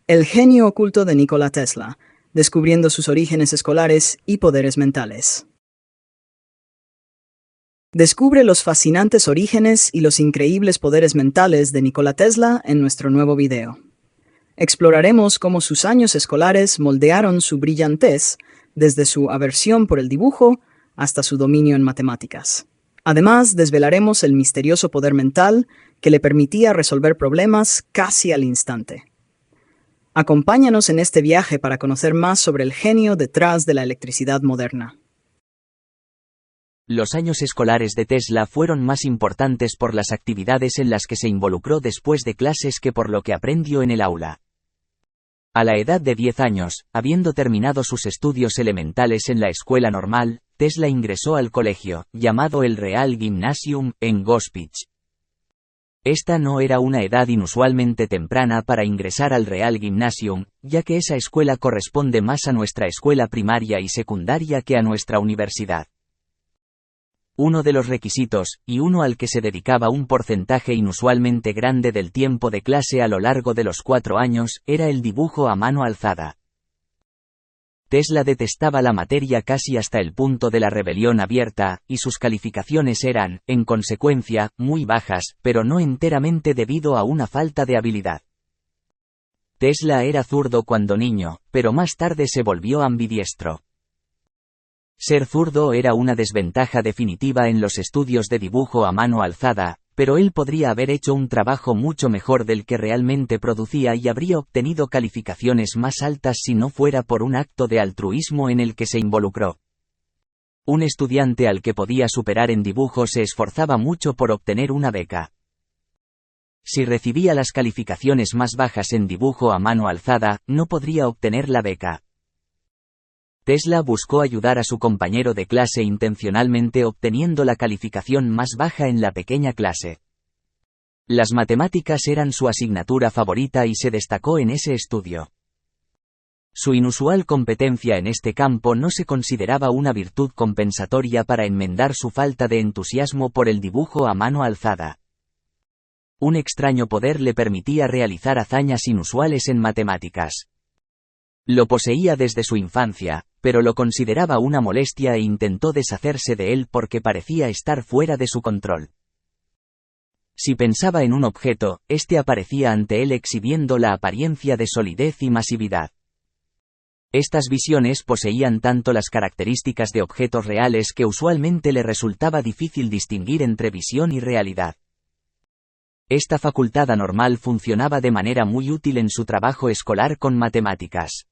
El genio oculto de Nikola Tesla, descubriendo sus orígenes escolares y poderes mentales. Descubre los fascinantes orígenes y los increíbles poderes mentales de Nikola Tesla en nuestro nuevo video. Exploraremos cómo sus años escolares moldearon su brillantez, desde su aversión por el dibujo hasta su dominio en matemáticas. Además, desvelaremos el misterioso poder mental que le permitía resolver problemas casi al instante. Acompáñanos en este viaje para conocer más sobre el genio detrás de la electricidad moderna. Los años escolares de Tesla fueron más importantes por las actividades en las que se involucró después de clases que por lo que aprendió en el aula. A la edad de 10 años, habiendo terminado sus estudios elementales en la escuela normal, Tesla ingresó al colegio, llamado el Real Gymnasium, en Gospić. Esta no era una edad inusualmente temprana para ingresar al Real Gymnasium, ya que esa escuela corresponde más a nuestra escuela primaria y secundaria que a nuestra universidad. Uno de los requisitos, y uno al que se dedicaba un porcentaje inusualmente grande del tiempo de clase a lo largo de los 4 años, era el dibujo a mano alzada. Tesla detestaba la materia casi hasta el punto de la rebelión abierta, y sus calificaciones eran, en consecuencia, muy bajas, pero no enteramente debido a una falta de habilidad. Tesla era zurdo cuando niño, pero más tarde se volvió ambidiestro. Ser zurdo era una desventaja definitiva en los estudios de dibujo a mano alzada, pero él podría haber hecho un trabajo mucho mejor del que realmente producía y habría obtenido calificaciones más altas si no fuera por un acto de altruismo en el que se involucró. Un estudiante al que podía superar en dibujo se esforzaba mucho por obtener una beca. Si recibía las calificaciones más bajas en dibujo a mano alzada, no podría obtener la beca. Tesla buscó ayudar a su compañero de clase intencionalmente obteniendo la calificación más baja en la pequeña clase. Las matemáticas eran su asignatura favorita y se destacó en ese estudio. Su inusual competencia en este campo no se consideraba una virtud compensatoria para enmendar su falta de entusiasmo por el dibujo a mano alzada. Un extraño poder le permitía realizar hazañas inusuales en matemáticas. Lo poseía desde su infancia, pero lo consideraba una molestia e intentó deshacerse de él porque parecía estar fuera de su control. Si pensaba en un objeto, este aparecía ante él exhibiendo la apariencia de solidez y masividad. Estas visiones poseían tanto las características de objetos reales que usualmente le resultaba difícil distinguir entre visión y realidad. Esta facultad anormal funcionaba de manera muy útil en su trabajo escolar con matemáticas.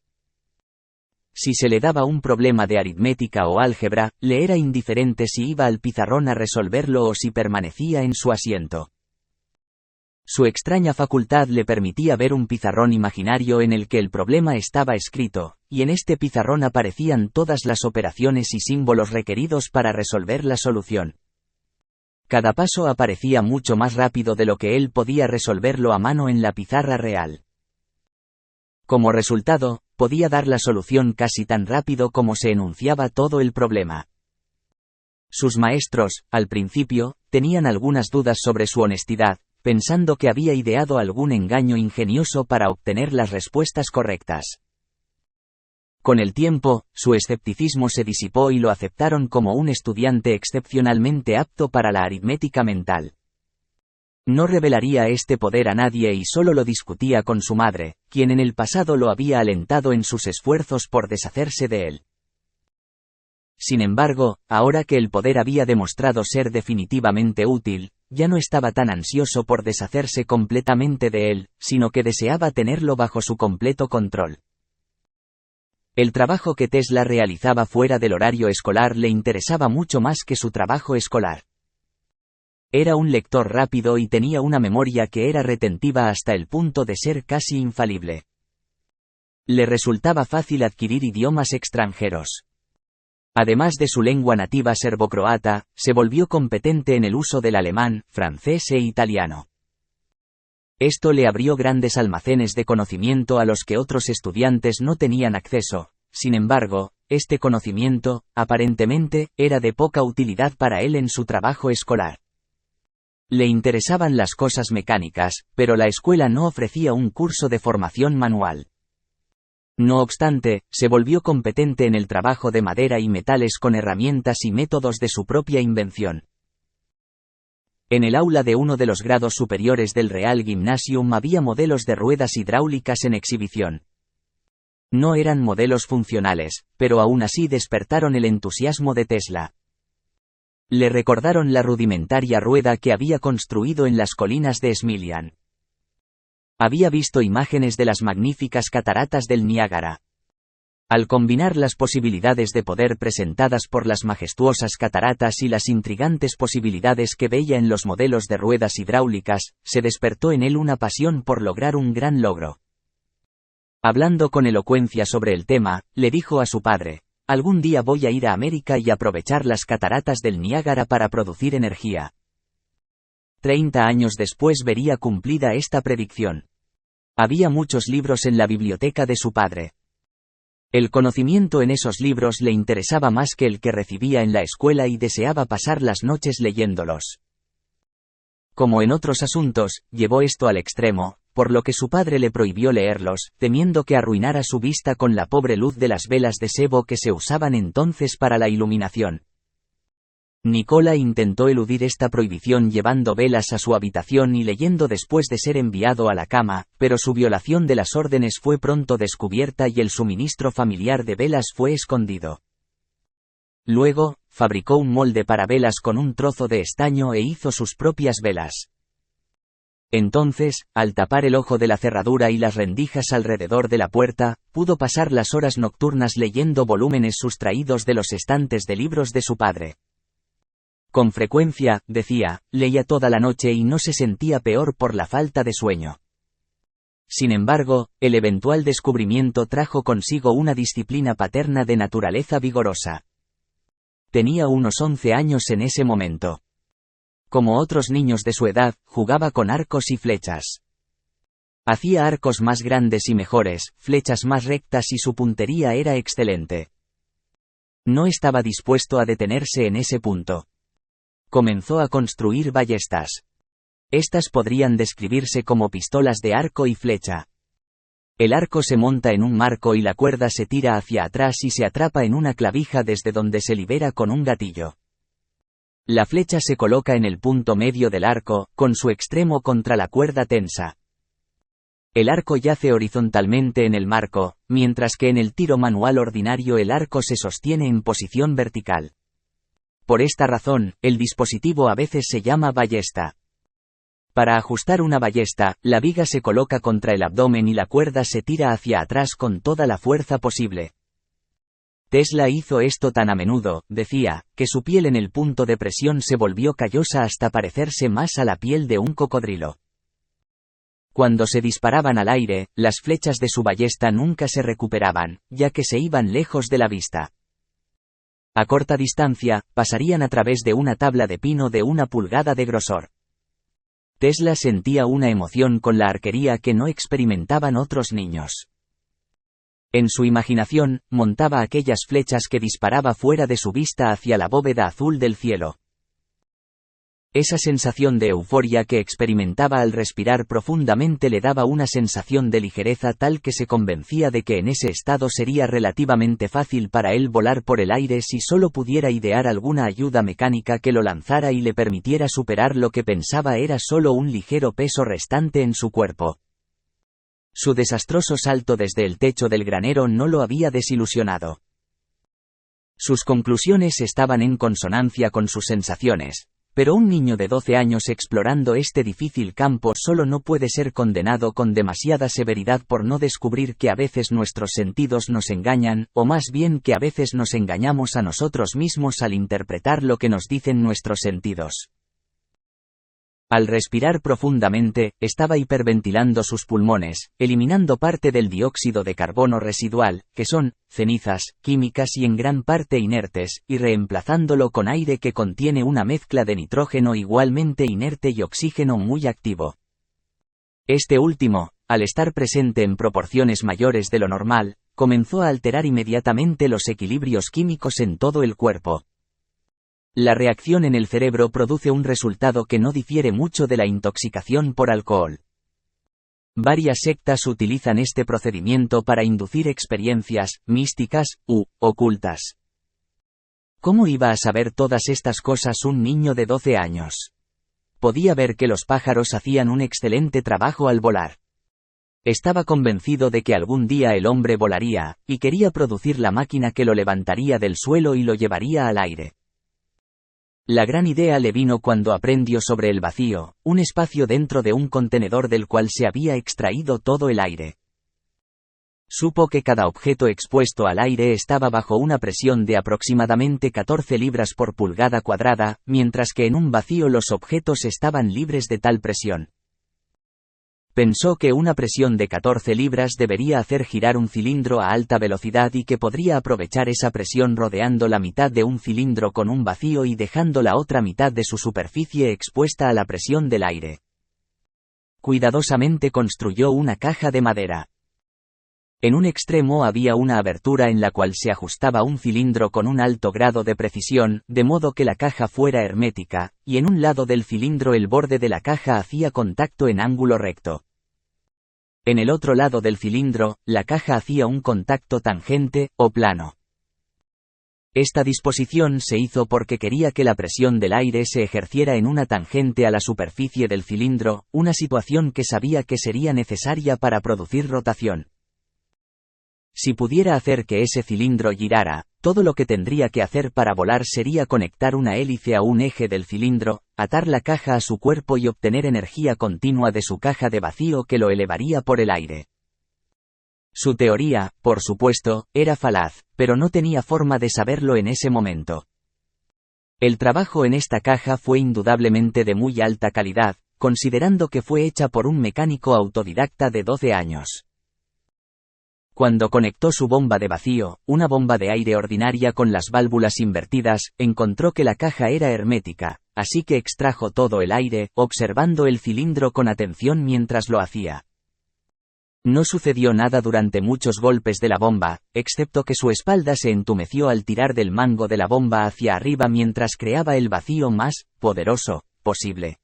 Si se le daba un problema de aritmética o álgebra, le era indiferente si iba al pizarrón a resolverlo o si permanecía en su asiento. Su extraña facultad le permitía ver un pizarrón imaginario en el que el problema estaba escrito, y en este pizarrón aparecían todas las operaciones y símbolos requeridos para resolver la solución. Cada paso aparecía mucho más rápido de lo que él podía resolverlo a mano en la pizarra real. Como resultado, podía dar la solución casi tan rápido como se enunciaba todo el problema. Sus maestros, al principio, tenían algunas dudas sobre su honestidad, pensando que había ideado algún engaño ingenioso para obtener las respuestas correctas. Con el tiempo, su escepticismo se disipó y lo aceptaron como un estudiante excepcionalmente apto para la aritmética mental. No revelaría este poder a nadie y solo lo discutía con su madre, quien en el pasado lo había alentado en sus esfuerzos por deshacerse de él. Sin embargo, ahora que el poder había demostrado ser definitivamente útil, ya no estaba tan ansioso por deshacerse completamente de él, sino que deseaba tenerlo bajo su completo control. El trabajo que Tesla realizaba fuera del horario escolar le interesaba mucho más que su trabajo escolar. Era un lector rápido y tenía una memoria que era retentiva hasta el punto de ser casi infalible. Le resultaba fácil adquirir idiomas extranjeros. Además de su lengua nativa serbocroata, se volvió competente en el uso del alemán, francés e italiano. Esto le abrió grandes almacenes de conocimiento a los que otros estudiantes no tenían acceso. Sin embargo, este conocimiento, aparentemente, era de poca utilidad para él en su trabajo escolar. Le interesaban las cosas mecánicas, pero la escuela no ofrecía un curso de formación manual. No obstante, se volvió competente en el trabajo de madera y metales con herramientas y métodos de su propia invención. En el aula de uno de los grados superiores del Real Gymnasium había modelos de ruedas hidráulicas en exhibición. No eran modelos funcionales, pero aún así despertaron el entusiasmo de Tesla. Le recordaron la rudimentaria rueda que había construido en las colinas de Smiljan. Había visto imágenes de las magníficas cataratas del Niágara. Al combinar las posibilidades de poder presentadas por las majestuosas cataratas y las intrigantes posibilidades que veía en los modelos de ruedas hidráulicas, se despertó en él una pasión por lograr un gran logro. Hablando con elocuencia sobre el tema, le dijo a su padre: «Algún día voy a ir a América y aprovechar las cataratas del Niágara para producir energía». 30 años después vería cumplida esta predicción. Había muchos libros en la biblioteca de su padre. El conocimiento en esos libros le interesaba más que el que recibía en la escuela y deseaba pasar las noches leyéndolos. Como en otros asuntos, llevó esto al extremo, por lo que su padre le prohibió leerlos, temiendo que arruinara su vista con la pobre luz de las velas de sebo que se usaban entonces para la iluminación. Nikola intentó eludir esta prohibición llevando velas a su habitación y leyendo después de ser enviado a la cama, pero su violación de las órdenes fue pronto descubierta y el suministro familiar de velas fue escondido. Luego, fabricó un molde para velas con un trozo de estaño e hizo sus propias velas. Entonces, al tapar el ojo de la cerradura y las rendijas alrededor de la puerta, pudo pasar las horas nocturnas leyendo volúmenes sustraídos de los estantes de libros de su padre. Con frecuencia, decía, leía toda la noche y no se sentía peor por la falta de sueño. Sin embargo, el eventual descubrimiento trajo consigo una disciplina paterna de naturaleza vigorosa. Tenía unos 11 años en ese momento. Como otros niños de su edad, jugaba con arcos y flechas. Hacía arcos más grandes y mejores, flechas más rectas y su puntería era excelente. No estaba dispuesto a detenerse en ese punto. Comenzó a construir ballestas. Estas podrían describirse como pistolas de arco y flecha. El arco se monta en un marco y la cuerda se tira hacia atrás y se atrapa en una clavija desde donde se libera con un gatillo. La flecha se coloca en el punto medio del arco, con su extremo contra la cuerda tensa. El arco yace horizontalmente en el marco, mientras que en el tiro manual ordinario el arco se sostiene en posición vertical. Por esta razón, el dispositivo a veces se llama ballesta. Para ajustar una ballesta, la viga se coloca contra el abdomen y la cuerda se tira hacia atrás con toda la fuerza posible. Tesla hizo esto tan a menudo, decía, que su piel en el punto de presión se volvió callosa hasta parecerse más a la piel de un cocodrilo. Cuando se disparaban al aire, las flechas de su ballesta nunca se recuperaban, ya que se iban lejos de la vista. A corta distancia, pasarían a través de una tabla de pino de 1 pulgada de grosor. Tesla sentía una emoción con la arquería que no experimentaban otros niños. En su imaginación, montaba aquellas flechas que disparaba fuera de su vista hacia la bóveda azul del cielo. Esa sensación de euforia que experimentaba al respirar profundamente le daba una sensación de ligereza tal que se convencía de que en ese estado sería relativamente fácil para él volar por el aire si solo pudiera idear alguna ayuda mecánica que lo lanzara y le permitiera superar lo que pensaba era solo un ligero peso restante en su cuerpo. Su desastroso salto desde el techo del granero no lo había desilusionado. Sus conclusiones estaban en consonancia con sus sensaciones. Pero un niño de 12 años explorando este difícil campo solo no puede ser condenado con demasiada severidad por no descubrir que a veces nuestros sentidos nos engañan, o más bien que a veces nos engañamos a nosotros mismos al interpretar lo que nos dicen nuestros sentidos. Al respirar profundamente, estaba hiperventilando sus pulmones, eliminando parte del dióxido de carbono residual, que son cenizas químicas y en gran parte inertes, y reemplazándolo con aire que contiene una mezcla de nitrógeno igualmente inerte y oxígeno muy activo. Este último, al estar presente en proporciones mayores de lo normal, comenzó a alterar inmediatamente los equilibrios químicos en todo el cuerpo. La reacción en el cerebro produce un resultado que no difiere mucho de la intoxicación por alcohol. Varias sectas utilizan este procedimiento para inducir experiencias místicas u ocultas. ¿Cómo iba a saber todas estas cosas un niño de 12 años? Podía ver que los pájaros hacían un excelente trabajo al volar. Estaba convencido de que algún día el hombre volaría, y quería producir la máquina que lo levantaría del suelo y lo llevaría al aire. La gran idea le vino cuando aprendió sobre el vacío, un espacio dentro de un contenedor del cual se había extraído todo el aire. Supo que cada objeto expuesto al aire estaba bajo una presión de aproximadamente 14 libras por pulgada cuadrada, mientras que en un vacío los objetos estaban libres de tal presión. Pensó que una presión de 14 libras debería hacer girar un cilindro a alta velocidad y que podría aprovechar esa presión rodeando la mitad de un cilindro con un vacío y dejando la otra mitad de su superficie expuesta a la presión del aire. Cuidadosamente construyó una caja de madera. En un extremo había una abertura en la cual se ajustaba un cilindro con un alto grado de precisión, de modo que la caja fuera hermética, y en un lado del cilindro el borde de la caja hacía contacto en ángulo recto. En el otro lado del cilindro, la caja hacía un contacto tangente, o plano. Esta disposición se hizo porque quería que la presión del aire se ejerciera en una tangente a la superficie del cilindro, una situación que sabía que sería necesaria para producir rotación. Si pudiera hacer que ese cilindro girara, todo lo que tendría que hacer para volar sería conectar una hélice a un eje del cilindro, atar la caja a su cuerpo y obtener energía continua de su caja de vacío que lo elevaría por el aire. Su teoría, por supuesto, era falaz, pero no tenía forma de saberlo en ese momento. El trabajo en esta caja fue indudablemente de muy alta calidad, considerando que fue hecha por un mecánico autodidacta de 12 años. Cuando conectó su bomba de vacío, una bomba de aire ordinaria con las válvulas invertidas, encontró que la caja era hermética, así que extrajo todo el aire, observando el cilindro con atención mientras lo hacía. No sucedió nada durante muchos golpes de la bomba, excepto que su espalda se entumeció al tirar del mango de la bomba hacia arriba mientras creaba el vacío más poderoso posible.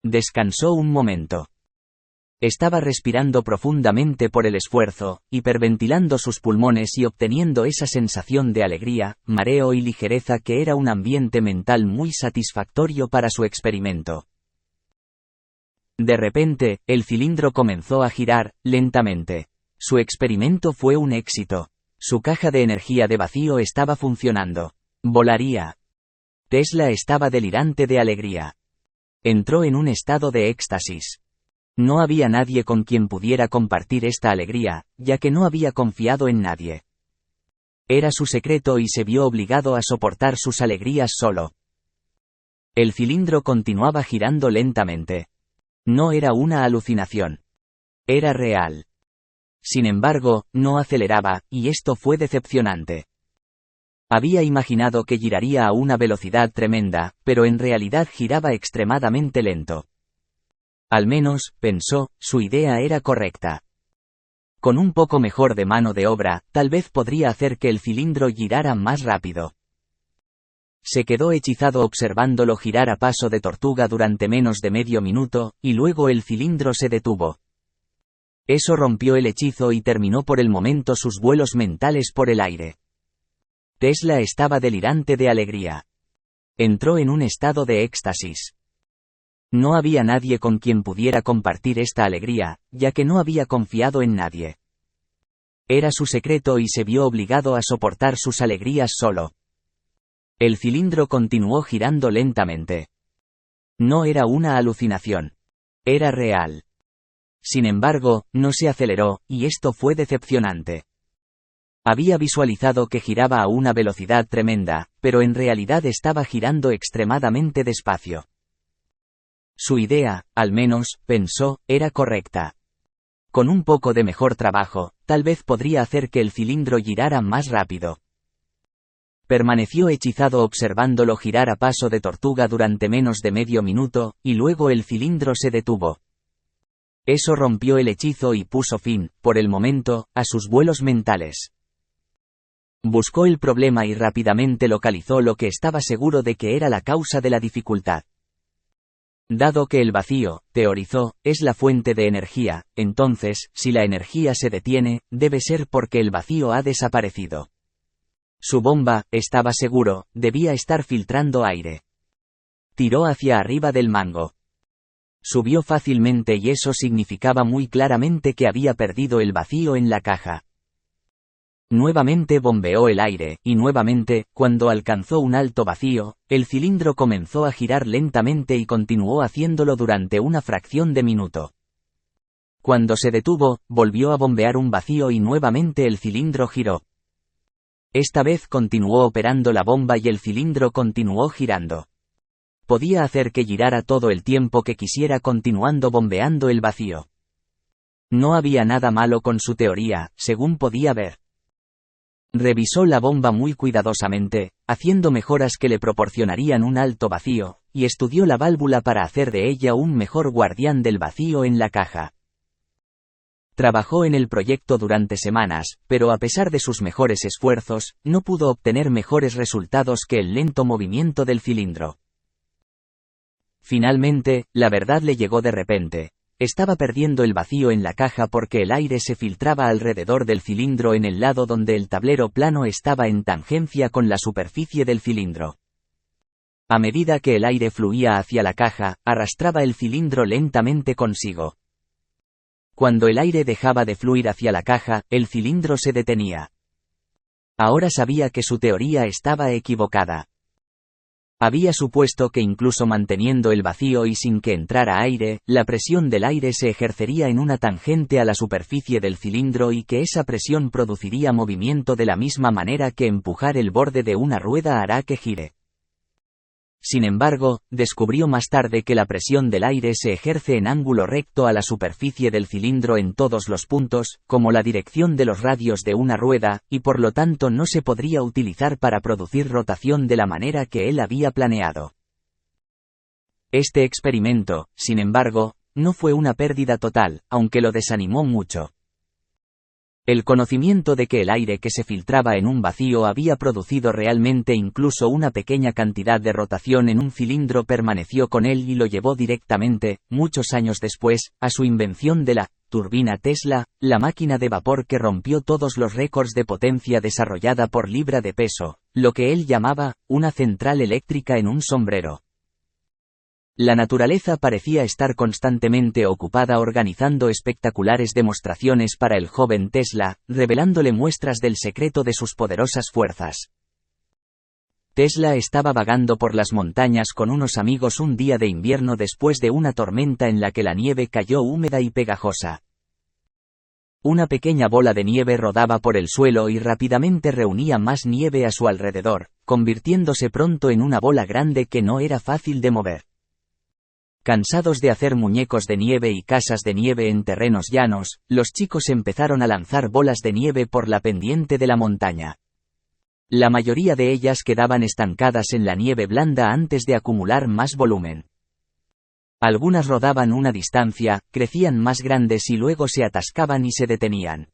Descansó un momento. Estaba respirando profundamente por el esfuerzo, hiperventilando sus pulmones y obteniendo esa sensación de alegría, mareo y ligereza que era un ambiente mental muy satisfactorio para su experimento. De repente, el cilindro comenzó a girar, lentamente. Su experimento fue un éxito. Su caja de energía de vacío estaba funcionando. Volaría. Tesla estaba delirante de alegría. Entró en un estado de éxtasis. No había nadie con quien pudiera compartir esta alegría, ya que no había confiado en nadie. Era su secreto y se vio obligado a soportar sus alegrías solo. El cilindro continuaba girando lentamente. No era una alucinación. Era real. Sin embargo, no aceleraba, y esto fue decepcionante. Había imaginado que giraría a una velocidad tremenda, pero en realidad giraba extremadamente lento. Al menos, pensó, su idea era correcta. Con un poco mejor de mano de obra, tal vez podría hacer que el cilindro girara más rápido. Se quedó hechizado observándolo girar a paso de tortuga durante menos de medio minuto, y luego el cilindro se detuvo. Eso rompió el hechizo y terminó por el momento sus vuelos mentales por el aire. Tesla estaba delirante de alegría. Entró en un estado de éxtasis. No había nadie con quien pudiera compartir esta alegría, ya que no había confiado en nadie. Era su secreto y se vio obligado a soportar sus alegrías solo. El cilindro continuó girando lentamente. No era una alucinación. Era real. Sin embargo, no se aceleró, y esto fue decepcionante. Había visualizado que giraba a una velocidad tremenda, pero en realidad estaba girando extremadamente despacio. Su idea, al menos, pensó, era correcta. Con un poco de mejor trabajo, tal vez podría hacer que el cilindro girara más rápido. Permaneció hechizado observándolo girar a paso de tortuga durante menos de medio minuto, y luego el cilindro se detuvo. Eso rompió el hechizo y puso fin, por el momento, a sus vuelos mentales. Buscó el problema y rápidamente localizó lo que estaba seguro de que era la causa de la dificultad. Dado que el vacío, teorizó, es la fuente de energía, entonces, si la energía se detiene, debe ser porque el vacío ha desaparecido. Su bomba, estaba seguro, debía estar filtrando aire. Tiró hacia arriba del mango. Subió fácilmente y eso significaba muy claramente que había perdido el vacío en la caja. Nuevamente bombeó el aire, y nuevamente, cuando alcanzó un alto vacío, el cilindro comenzó a girar lentamente y continuó haciéndolo durante una fracción de minuto. Cuando se detuvo, volvió a bombear un vacío y nuevamente el cilindro giró. Esta vez continuó operando la bomba y el cilindro continuó girando. Podía hacer que girara todo el tiempo que quisiera continuando bombeando el vacío. No había nada malo con su teoría, según podía ver. Revisó la bomba muy cuidadosamente, haciendo mejoras que le proporcionarían un alto vacío, y estudió la válvula para hacer de ella un mejor guardián del vacío en la caja. Trabajó en el proyecto durante semanas, pero a pesar de sus mejores esfuerzos, no pudo obtener mejores resultados que el lento movimiento del cilindro. Finalmente, la verdad le llegó de repente. Estaba perdiendo el vacío en la caja porque el aire se filtraba alrededor del cilindro en el lado donde el tablero plano estaba en tangencia con la superficie del cilindro. A medida que el aire fluía hacia la caja, arrastraba el cilindro lentamente consigo. Cuando el aire dejaba de fluir hacia la caja, el cilindro se detenía. Ahora sabía que su teoría estaba equivocada. Había supuesto que incluso manteniendo el vacío y sin que entrara aire, la presión del aire se ejercería en una tangente a la superficie del cilindro y que esa presión produciría movimiento de la misma manera que empujar el borde de una rueda hará que gire. Sin embargo, descubrió más tarde que la presión del aire se ejerce en ángulo recto a la superficie del cilindro en todos los puntos, como la dirección de los radios de una rueda, y por lo tanto no se podría utilizar para producir rotación de la manera que él había planeado. Este experimento, sin embargo, no fue una pérdida total, aunque lo desanimó mucho. El conocimiento de que el aire que se filtraba en un vacío había producido realmente incluso una pequeña cantidad de rotación en un cilindro permaneció con él y lo llevó directamente, muchos años después, a su invención de la turbina Tesla, la máquina de vapor que rompió todos los récords de potencia desarrollada por libra de peso, lo que él llamaba una central eléctrica en un sombrero. La naturaleza parecía estar constantemente ocupada organizando espectaculares demostraciones para el joven Tesla, revelándole muestras del secreto de sus poderosas fuerzas. Tesla estaba vagando por las montañas con unos amigos un día de invierno después de una tormenta en la que la nieve cayó húmeda y pegajosa. Una pequeña bola de nieve rodaba por el suelo y rápidamente reunía más nieve a su alrededor, convirtiéndose pronto en una bola grande que no era fácil de mover. Cansados de hacer muñecos de nieve y casas de nieve en terrenos llanos, los chicos empezaron a lanzar bolas de nieve por la pendiente de la montaña. La mayoría de ellas quedaban estancadas en la nieve blanda antes de acumular más volumen. Algunas rodaban una distancia, crecían más grandes y luego se atascaban y se detenían.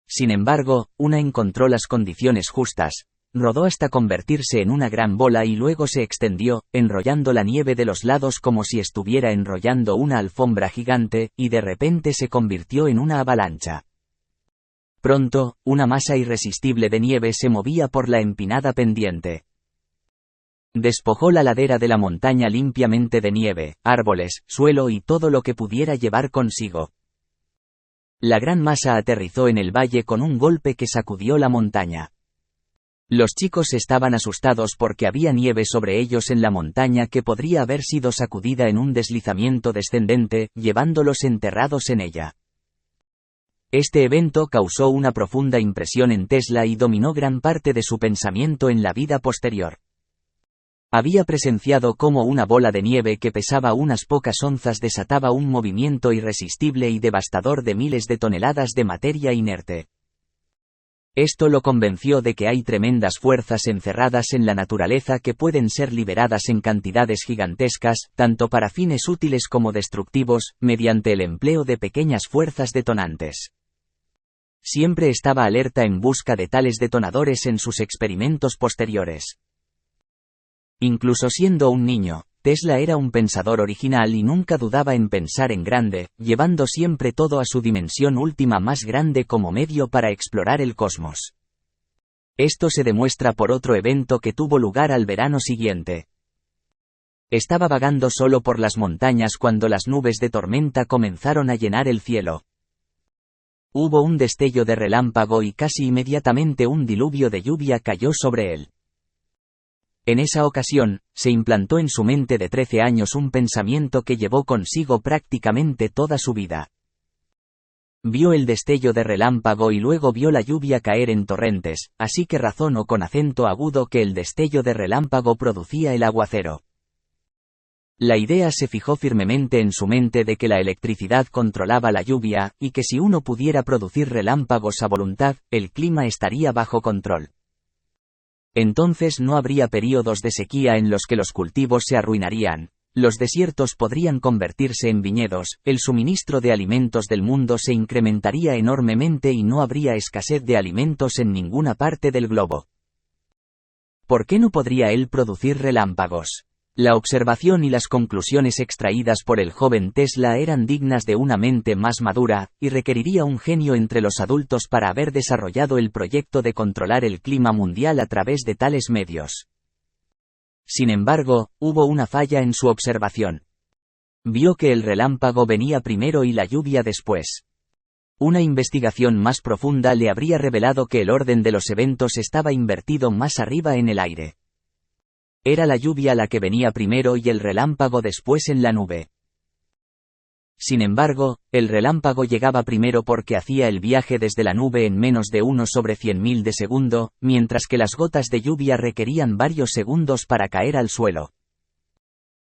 Sin embargo, una encontró las condiciones justas. Rodó hasta convertirse en una gran bola y luego se extendió, enrollando la nieve de los lados como si estuviera enrollando una alfombra gigante, y de repente se convirtió en una avalancha. Pronto, una masa irresistible de nieve se movía por la empinada pendiente. Despojó la ladera de la montaña limpiamente de nieve, árboles, suelo y todo lo que pudiera llevar consigo. La gran masa aterrizó en el valle con un golpe que sacudió la montaña. Los chicos estaban asustados porque había nieve sobre ellos en la montaña que podría haber sido sacudida en un deslizamiento descendente, llevándolos enterrados en ella. Este evento causó una profunda impresión en Tesla y dominó gran parte de su pensamiento en la vida posterior. Había presenciado cómo una bola de nieve que pesaba unas pocas onzas desataba un movimiento irresistible y devastador de miles de toneladas de materia inerte. Esto lo convenció de que hay tremendas fuerzas encerradas en la naturaleza que pueden ser liberadas en cantidades gigantescas, tanto para fines útiles como destructivos, mediante el empleo de pequeñas fuerzas detonantes. Siempre estaba alerta en busca de tales detonadores en sus experimentos posteriores. Incluso siendo un niño, Tesla era un pensador original y nunca dudaba en pensar en grande, llevando siempre todo a su dimensión última más grande como medio para explorar el cosmos. Esto se demuestra por otro evento que tuvo lugar al verano siguiente. Estaba vagando solo por las montañas cuando las nubes de tormenta comenzaron a llenar el cielo. Hubo un destello de relámpago y casi inmediatamente un diluvio de lluvia cayó sobre él. En esa ocasión, se implantó en su mente de 13 años un pensamiento que llevó consigo prácticamente toda su vida. Vio el destello de relámpago y luego vio la lluvia caer en torrentes, así que razonó con acento agudo que el destello de relámpago producía el aguacero. La idea se fijó firmemente en su mente de que la electricidad controlaba la lluvia, y que si uno pudiera producir relámpagos a voluntad, el clima estaría bajo control. Entonces no habría períodos de sequía en los que los cultivos se arruinarían, los desiertos podrían convertirse en viñedos, el suministro de alimentos del mundo se incrementaría enormemente y no habría escasez de alimentos en ninguna parte del globo. ¿Por qué no podría él producir relámpagos? La observación y las conclusiones extraídas por el joven Tesla eran dignas de una mente más madura, y requeriría un genio entre los adultos para haber desarrollado el proyecto de controlar el clima mundial a través de tales medios. Sin embargo, hubo una falla en su observación. Vio que el relámpago venía primero y la lluvia después. Una investigación más profunda le habría revelado que el orden de los eventos estaba invertido más arriba en el aire. Era la lluvia la que venía primero y el relámpago después en la nube. Sin embargo, el relámpago llegaba primero porque hacía el viaje desde la nube en menos de 1/100.000 de segundo, mientras que las gotas de lluvia requerían varios segundos para caer al suelo.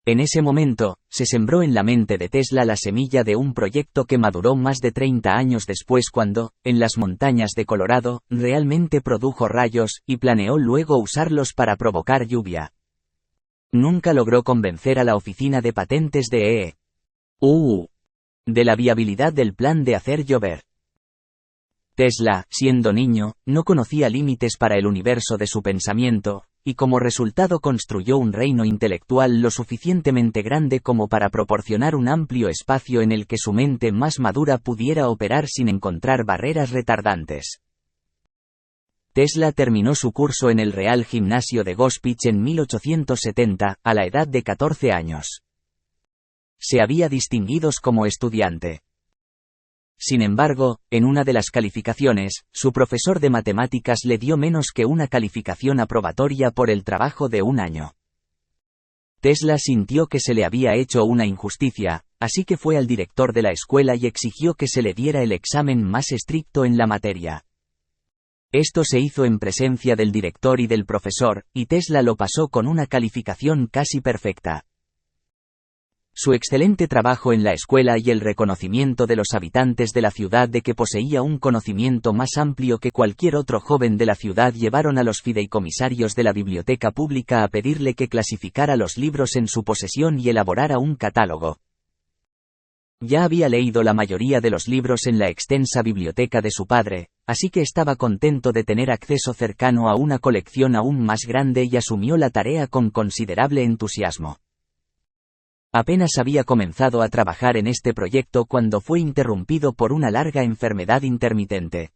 En ese momento, se sembró en la mente de Tesla la semilla de un proyecto que maduró más de 30 años después cuando, en las montañas de Colorado, realmente produjo rayos, y planeó luego usarlos para provocar lluvia. Nunca logró convencer a la oficina de patentes de E.U. de la viabilidad del plan de hacer llover. Tesla, siendo niño, no conocía límites para el universo de su pensamiento, y como resultado construyó un reino intelectual lo suficientemente grande como para proporcionar un amplio espacio en el que su mente más madura pudiera operar sin encontrar barreras retardantes. Tesla terminó su curso en el Real Gimnasio de Gospić en 1870, a la edad de 14 años. Se había distinguido como estudiante. Sin embargo, en una de las calificaciones, su profesor de matemáticas le dio menos que una calificación aprobatoria por el trabajo de un año. Tesla sintió que se le había hecho una injusticia, así que fue al director de la escuela y exigió que se le diera el examen más estricto en la materia. Esto se hizo en presencia del director y del profesor, y Tesla lo pasó con una calificación casi perfecta. Su excelente trabajo en la escuela y el reconocimiento de los habitantes de la ciudad de que poseía un conocimiento más amplio que cualquier otro joven de la ciudad llevaron a los fideicomisarios de la biblioteca pública a pedirle que clasificara los libros en su posesión y elaborara un catálogo. Ya había leído la mayoría de los libros en la extensa biblioteca de su padre, así que estaba contento de tener acceso cercano a una colección aún más grande y asumió la tarea con considerable entusiasmo. Apenas había comenzado a trabajar en este proyecto cuando fue interrumpido por una larga enfermedad intermitente.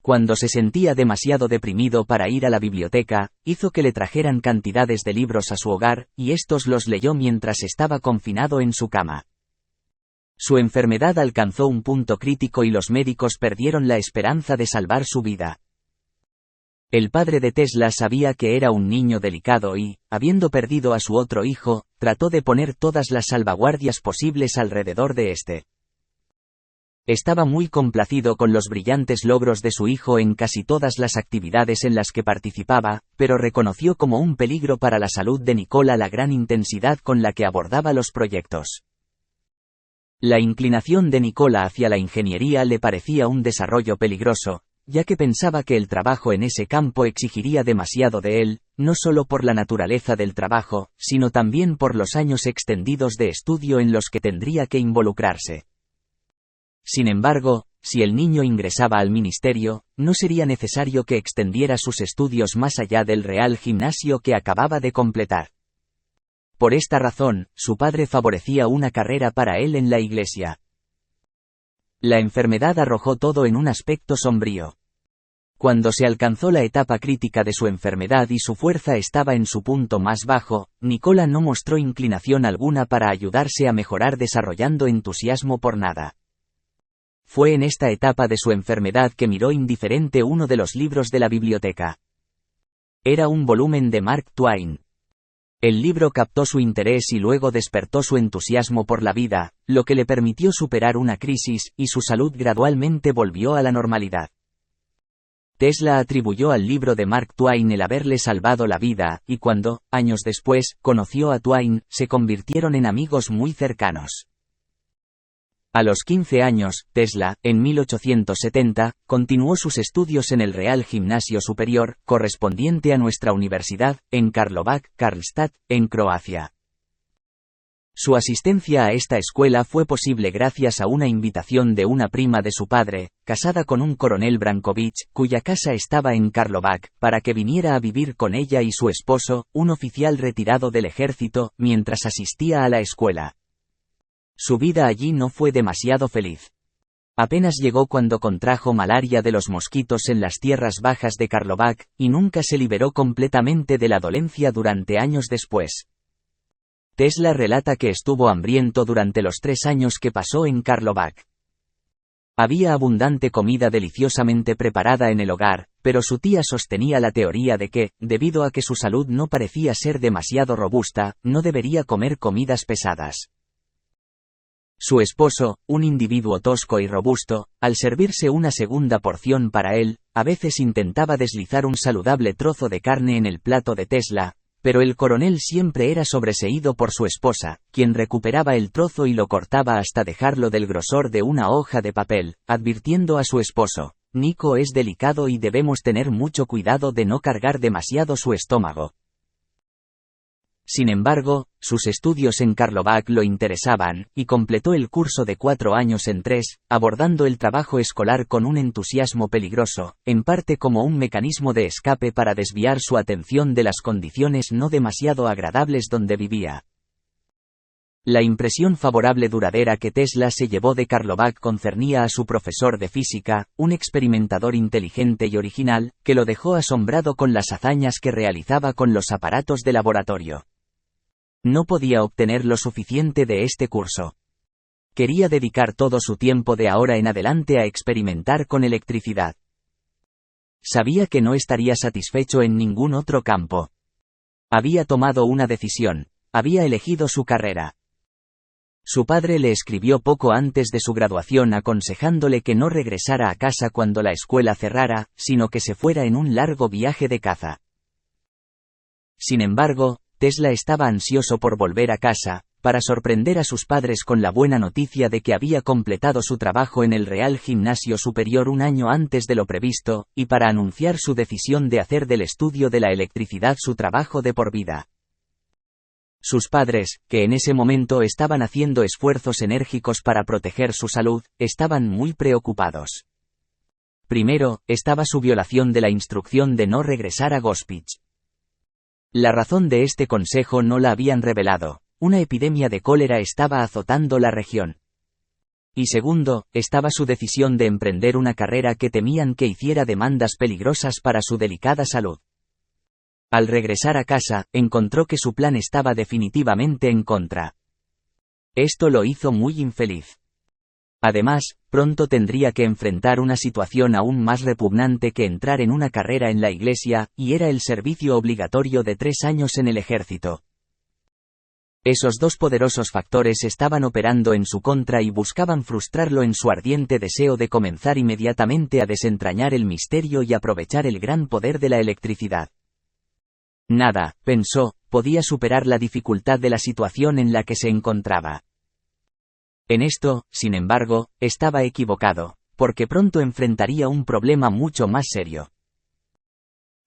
Cuando se sentía demasiado deprimido para ir a la biblioteca, hizo que le trajeran cantidades de libros a su hogar, y estos los leyó mientras estaba confinado en su cama. Su enfermedad alcanzó un punto crítico y los médicos perdieron la esperanza de salvar su vida. El padre de Tesla sabía que era un niño delicado y, habiendo perdido a su otro hijo, trató de poner todas las salvaguardias posibles alrededor de este. Estaba muy complacido con los brillantes logros de su hijo en casi todas las actividades en las que participaba, pero reconoció como un peligro para la salud de Nikola la gran intensidad con la que abordaba los proyectos. La inclinación de Nikola hacia la ingeniería le parecía un desarrollo peligroso, ya que pensaba que el trabajo en ese campo exigiría demasiado de él, no solo por la naturaleza del trabajo, sino también por los años extendidos de estudio en los que tendría que involucrarse. Sin embargo, si el niño ingresaba al ministerio, no sería necesario que extendiera sus estudios más allá del Real Gimnasio que acababa de completar. Por esta razón, su padre favorecía una carrera para él en la iglesia. La enfermedad arrojó todo en un aspecto sombrío. Cuando se alcanzó la etapa crítica de su enfermedad y su fuerza estaba en su punto más bajo, Nikola no mostró inclinación alguna para ayudarse a mejorar desarrollando entusiasmo por nada. Fue en esta etapa de su enfermedad que miró indiferente uno de los libros de la biblioteca. Era un volumen de Mark Twain. El libro captó su interés y luego despertó su entusiasmo por la vida, lo que le permitió superar una crisis, y su salud gradualmente volvió a la normalidad. Tesla atribuyó al libro de Mark Twain el haberle salvado la vida, y cuando, años después, conoció a Twain, se convirtieron en amigos muy cercanos. A los 15 años, Tesla, en 1870, continuó sus estudios en el Real Gimnasio Superior, correspondiente a nuestra universidad, en Karlovac, Karlstad, en Croacia. Su asistencia a esta escuela fue posible gracias a una invitación de una prima de su padre, casada con un coronel Brankovich, cuya casa estaba en Karlovac, para que viniera a vivir con ella y su esposo, un oficial retirado del ejército, mientras asistía a la escuela. Su vida allí no fue demasiado feliz. Apenas llegó cuando contrajo malaria de los mosquitos en las tierras bajas de Karlovac, y nunca se liberó completamente de la dolencia durante años después. Tesla relata que estuvo hambriento durante los 3 años que pasó en Karlovac. Había abundante comida deliciosamente preparada en el hogar, pero su tía sostenía la teoría de que, debido a que su salud no parecía ser demasiado robusta, no debería comer comidas pesadas. Su esposo, un individuo tosco y robusto, al servirse una segunda porción para él, a veces intentaba deslizar un saludable trozo de carne en el plato de Tesla, pero el coronel siempre era sobreseído por su esposa, quien recuperaba el trozo y lo cortaba hasta dejarlo del grosor de una hoja de papel, advirtiendo a su esposo: «Nico es delicado y debemos tener mucho cuidado de no cargar demasiado su estómago». Sin embargo, sus estudios en Karlovac lo interesaban, y completó el curso de 4 años en 3, abordando el trabajo escolar con un entusiasmo peligroso, en parte como un mecanismo de escape para desviar su atención de las condiciones no demasiado agradables donde vivía. La impresión favorable duradera que Tesla se llevó de Karlovac concernía a su profesor de física, un experimentador inteligente y original, que lo dejó asombrado con las hazañas que realizaba con los aparatos de laboratorio. No podía obtener lo suficiente de este curso. Quería dedicar todo su tiempo de ahora en adelante a experimentar con electricidad. Sabía que no estaría satisfecho en ningún otro campo. Había tomado una decisión, había elegido su carrera. Su padre le escribió poco antes de su graduación aconsejándole que no regresara a casa cuando la escuela cerrara, sino que se fuera en un largo viaje de caza. Sin embargo, Tesla estaba ansioso por volver a casa, para sorprender a sus padres con la buena noticia de que había completado su trabajo en el Real Gimnasio Superior un año antes de lo previsto, y para anunciar su decisión de hacer del estudio de la electricidad su trabajo de por vida. Sus padres, que en ese momento estaban haciendo esfuerzos enérgicos para proteger su salud, estaban muy preocupados. Primero, estaba su violación de la instrucción de no regresar a Gospić. La razón de este consejo no la habían revelado: una epidemia de cólera estaba azotando la región. Y segundo, estaba su decisión de emprender una carrera que temían que hiciera demandas peligrosas para su delicada salud. Al regresar a casa, encontró que su plan estaba definitivamente en contra. Esto lo hizo muy infeliz. Además, pronto tendría que enfrentar una situación aún más repugnante que entrar en una carrera en la iglesia, y era el servicio obligatorio de 3 años en el ejército. Esos dos poderosos factores estaban operando en su contra y buscaban frustrarlo en su ardiente deseo de comenzar inmediatamente a desentrañar el misterio y aprovechar el gran poder de la electricidad. Nada, pensó, podía superar la dificultad de la situación en la que se encontraba. En esto, sin embargo, estaba equivocado, porque pronto enfrentaría un problema mucho más serio.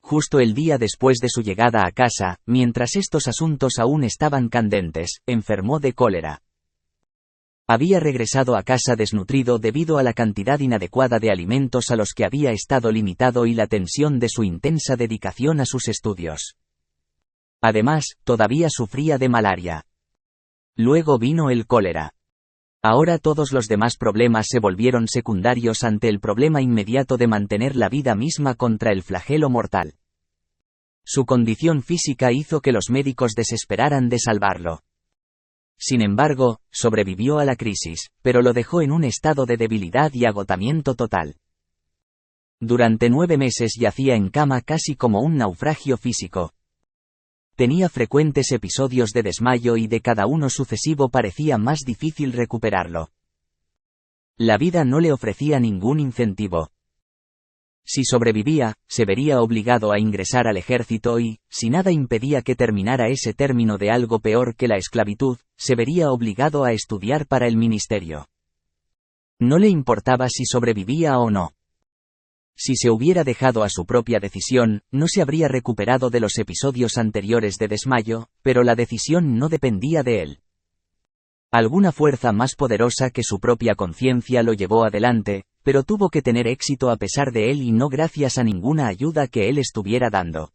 Justo el día después de su llegada a casa, mientras estos asuntos aún estaban candentes, enfermó de cólera. Había regresado a casa desnutrido debido a la cantidad inadecuada de alimentos a los que había estado limitado y la tensión de su intensa dedicación a sus estudios. Además, todavía sufría de malaria. Luego vino el cólera. Ahora todos los demás problemas se volvieron secundarios ante el problema inmediato de mantener la vida misma contra el flagelo mortal. Su condición física hizo que los médicos desesperaran de salvarlo. Sin embargo, sobrevivió a la crisis, pero lo dejó en un estado de debilidad y agotamiento total. Durante 9 meses yacía en cama casi como un naufragio físico. Tenía frecuentes episodios de desmayo y de cada uno sucesivo parecía más difícil recuperarlo. La vida no le ofrecía ningún incentivo. Si sobrevivía, se vería obligado a ingresar al ejército y, si nada impedía que terminara ese término de algo peor que la esclavitud, se vería obligado a estudiar para el ministerio. No le importaba si sobrevivía o no. Si se hubiera dejado a su propia decisión, no se habría recuperado de los episodios anteriores de desmayo, pero la decisión no dependía de él. Alguna fuerza más poderosa que su propia conciencia lo llevó adelante, pero tuvo que tener éxito a pesar de él y no gracias a ninguna ayuda que él estuviera dando.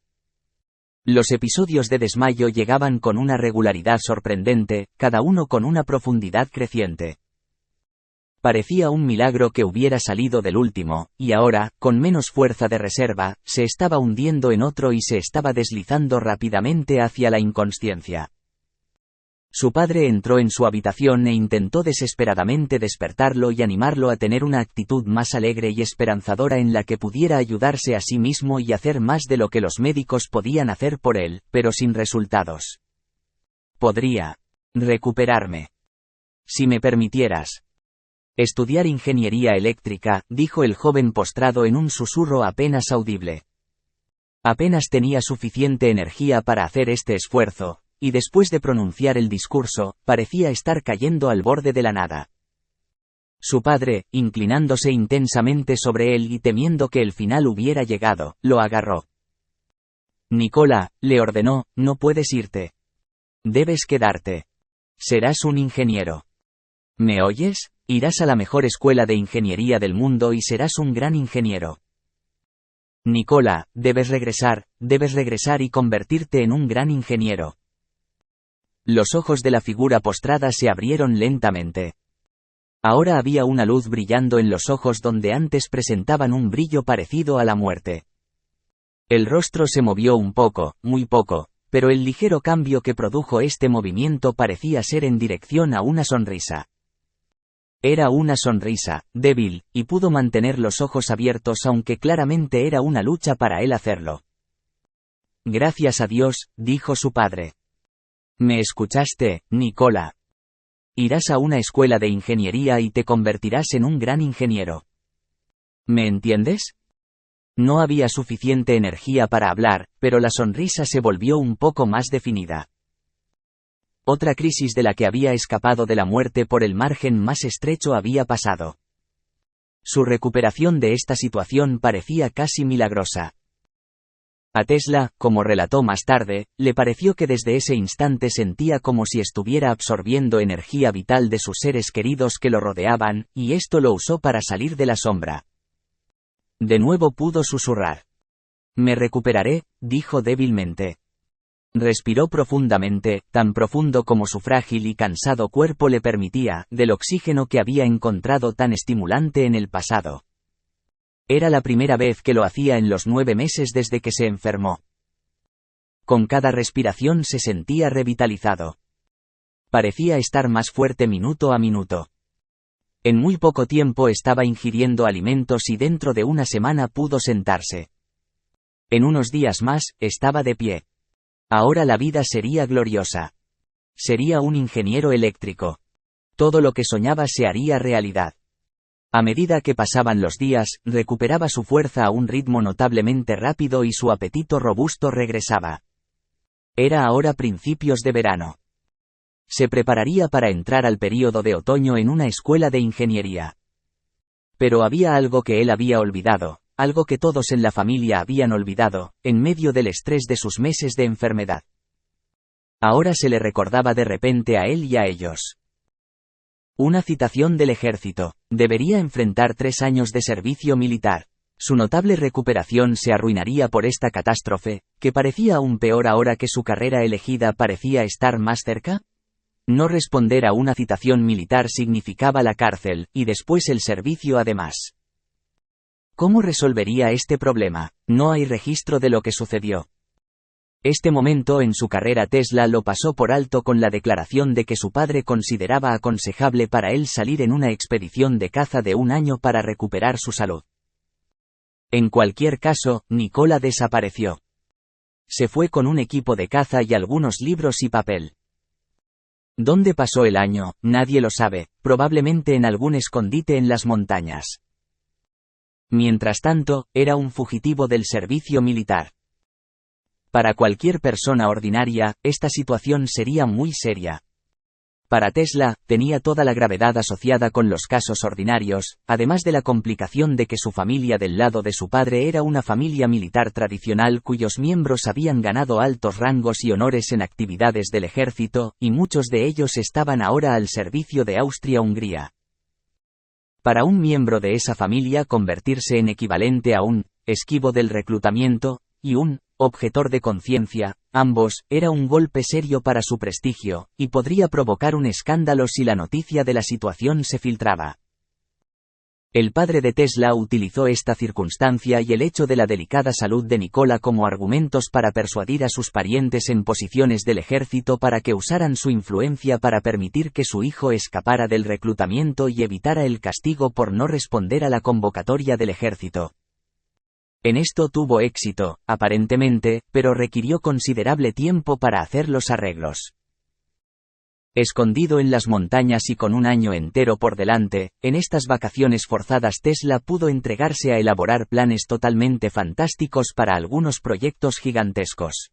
Los episodios de desmayo llegaban con una regularidad sorprendente, cada uno con una profundidad creciente. Parecía un milagro que hubiera salido del último, y ahora, con menos fuerza de reserva, se estaba hundiendo en otro y se estaba deslizando rápidamente hacia la inconsciencia. Su padre entró en su habitación e intentó desesperadamente despertarlo y animarlo a tener una actitud más alegre y esperanzadora en la que pudiera ayudarse a sí mismo y hacer más de lo que los médicos podían hacer por él, pero sin resultados. Podría recuperarme. Si me permitieras. Estudiar ingeniería eléctrica, dijo el joven postrado en un susurro apenas audible. Apenas tenía suficiente energía para hacer este esfuerzo, y después de pronunciar el discurso, parecía estar cayendo al borde de la nada. Su padre, inclinándose intensamente sobre él y temiendo que el final hubiera llegado, lo agarró. Nicola, le ordenó, no puedes irte. Debes quedarte. Serás un ingeniero. ¿Me oyes? Irás a la mejor escuela de ingeniería del mundo y serás un gran ingeniero. Nicola, debes regresar y convertirte en un gran ingeniero. Los ojos de la figura postrada se abrieron lentamente. Ahora había una luz brillando en los ojos donde antes presentaban un brillo parecido a la muerte. El rostro se movió un poco, muy poco, pero el ligero cambio que produjo este movimiento parecía ser en dirección a una sonrisa. Era una sonrisa, débil, y pudo mantener los ojos abiertos aunque claramente era una lucha para él hacerlo. Gracias a Dios, dijo su padre. ¿Me escuchaste, Nicola? Irás a una escuela de ingeniería y te convertirás en un gran ingeniero. ¿Me entiendes? No había suficiente energía para hablar, pero la sonrisa se volvió un poco más definida. Otra crisis de la que había escapado de la muerte por el margen más estrecho había pasado. Su recuperación de esta situación parecía casi milagrosa. A Tesla, como relató más tarde, le pareció que desde ese instante sentía como si estuviera absorbiendo energía vital de sus seres queridos que lo rodeaban, y esto lo usó para salir de la sombra. De nuevo pudo susurrar. Me recuperaré, dijo débilmente. Respiró profundamente, tan profundo como su frágil y cansado cuerpo le permitía, del oxígeno que había encontrado tan estimulante en el pasado. Era la primera vez que lo hacía en los 9 meses desde que se enfermó. Con cada respiración se sentía revitalizado. Parecía estar más fuerte minuto a minuto. En muy poco tiempo estaba ingiriendo alimentos y dentro de una semana pudo sentarse. En unos días más, estaba de pie. Ahora la vida sería gloriosa. Sería un ingeniero eléctrico. Todo lo que soñaba se haría realidad. A medida que pasaban los días, recuperaba su fuerza a un ritmo notablemente rápido y su apetito robusto regresaba. Era ahora principios de verano. Se prepararía para entrar al período de otoño en una escuela de ingeniería. Pero había algo que él había olvidado. Algo que todos en la familia habían olvidado, en medio del estrés de sus meses de enfermedad. Ahora se le recordaba de repente a él y a ellos. Una citación del ejército. Debería enfrentar 3 años de servicio militar. Su notable recuperación se arruinaría por esta catástrofe, que parecía aún peor ahora que su carrera elegida parecía estar más cerca. No responder a una citación militar significaba la cárcel, y después el servicio además. ¿Cómo resolvería este problema? No hay registro de lo que sucedió. Este momento en su carrera Tesla lo pasó por alto con la declaración de que su padre consideraba aconsejable para él salir en una expedición de caza de 1 año para recuperar su salud. En cualquier caso, Nikola desapareció. Se fue con un equipo de caza y algunos libros y papel. ¿Dónde pasó el año? Nadie lo sabe, probablemente en algún escondite en las montañas. Mientras tanto, era un fugitivo del servicio militar. Para cualquier persona ordinaria, esta situación sería muy seria. Para Tesla, tenía toda la gravedad asociada con los casos ordinarios, además de la complicación de que su familia del lado de su padre era una familia militar tradicional cuyos miembros habían ganado altos rangos y honores en actividades del ejército, y muchos de ellos estaban ahora al servicio de Austria-Hungría. Para un miembro de esa familia convertirse en equivalente a un esquivo del reclutamiento y un objetor de conciencia, ambos, era un golpe serio para su prestigio, y podría provocar un escándalo si la noticia de la situación se filtraba. El padre de Tesla utilizó esta circunstancia y el hecho de la delicada salud de Nikola como argumentos para persuadir a sus parientes en posiciones del ejército para que usaran su influencia para permitir que su hijo escapara del reclutamiento y evitara el castigo por no responder a la convocatoria del ejército. En esto tuvo éxito, aparentemente, pero requirió considerable tiempo para hacer los arreglos. Escondido en las montañas y con 1 año entero por delante, en estas vacaciones forzadas Tesla pudo entregarse a elaborar planes totalmente fantásticos para algunos proyectos gigantescos.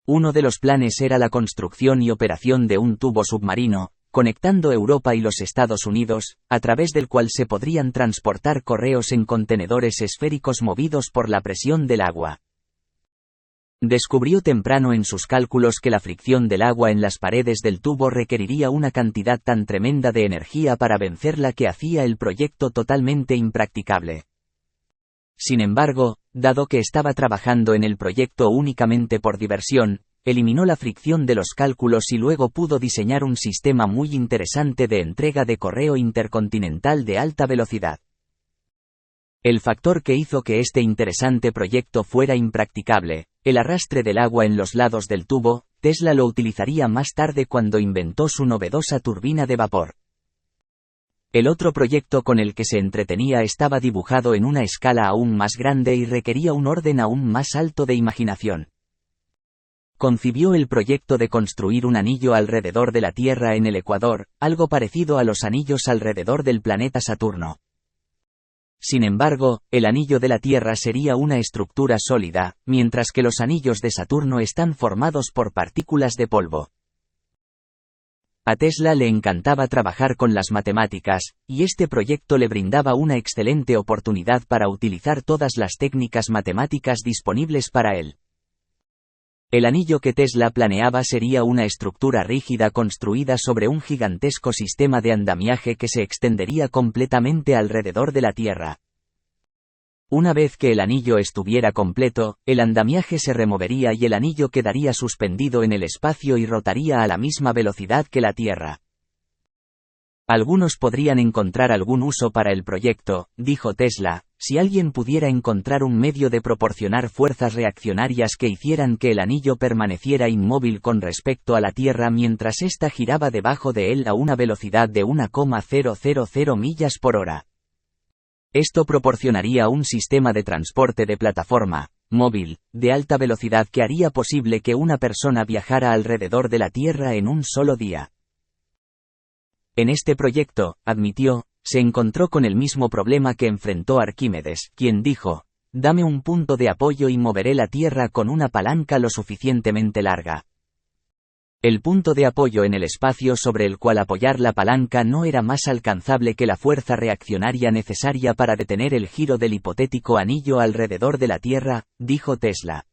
Uno de los planes era la construcción y operación de un tubo submarino, conectando Europa y los Estados Unidos, a través del cual se podrían transportar correos en contenedores esféricos movidos por la presión del agua. Descubrió temprano en sus cálculos que la fricción del agua en las paredes del tubo requeriría una cantidad tan tremenda de energía para vencerla que hacía el proyecto totalmente impracticable. Sin embargo, dado que estaba trabajando en el proyecto únicamente por diversión, eliminó la fricción de los cálculos y luego pudo diseñar un sistema muy interesante de entrega de correo intercontinental de alta velocidad. El factor que hizo que este interesante proyecto fuera impracticable, el arrastre del agua en los lados del tubo, Tesla lo utilizaría más tarde cuando inventó su novedosa turbina de vapor. El otro proyecto con el que se entretenía estaba dibujado en una escala aún más grande y requería un orden aún más alto de imaginación. Concibió el proyecto de construir un anillo alrededor de la Tierra en el Ecuador, algo parecido a los anillos alrededor del planeta Saturno. Sin embargo, el anillo de la Tierra sería una estructura sólida, mientras que los anillos de Saturno están formados por partículas de polvo. A Tesla le encantaba trabajar con las matemáticas, y este proyecto le brindaba una excelente oportunidad para utilizar todas las técnicas matemáticas disponibles para él. El anillo que Tesla planeaba sería una estructura rígida construida sobre un gigantesco sistema de andamiaje que se extendería completamente alrededor de la Tierra. Una vez que el anillo estuviera completo, el andamiaje se removería y el anillo quedaría suspendido en el espacio y rotaría a la misma velocidad que la Tierra. Algunos podrían encontrar algún uso para el proyecto, dijo Tesla, si alguien pudiera encontrar un medio de proporcionar fuerzas reaccionarias que hicieran que el anillo permaneciera inmóvil con respecto a la Tierra mientras ésta giraba debajo de él a una velocidad de 1,000 millas por hora. Esto proporcionaría un sistema de transporte de plataforma, móvil, de alta velocidad que haría posible que una persona viajara alrededor de la Tierra en un solo día. En este proyecto, admitió, se encontró con el mismo problema que enfrentó Arquímedes, quien dijo, «Dame un punto de apoyo y moveré la Tierra con una palanca lo suficientemente larga». El punto de apoyo en el espacio sobre el cual apoyar la palanca no era más alcanzable que la fuerza reaccionaria necesaria para detener el giro del hipotético anillo alrededor de la Tierra, dijo Tesla.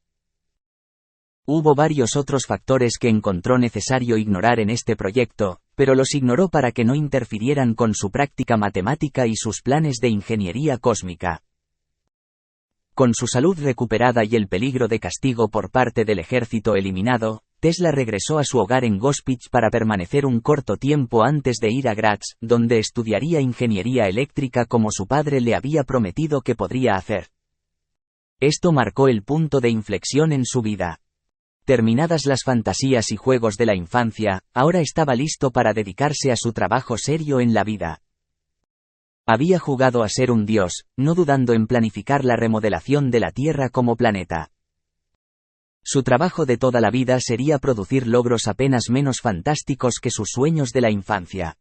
Hubo varios otros factores que encontró necesario ignorar en este proyecto, pero los ignoró para que no interfirieran con su práctica matemática y sus planes de ingeniería cósmica. Con su salud recuperada y el peligro de castigo por parte del ejército eliminado, Tesla regresó a su hogar en Gospić para permanecer un corto tiempo antes de ir a Graz, donde estudiaría ingeniería eléctrica como su padre le había prometido que podría hacer. Esto marcó el punto de inflexión en su vida. Terminadas las fantasías y juegos de la infancia, ahora estaba listo para dedicarse a su trabajo serio en la vida. Había jugado a ser un dios, no dudando en planificar la remodelación de la Tierra como planeta. Su trabajo de toda la vida sería producir logros apenas menos fantásticos que sus sueños de la infancia.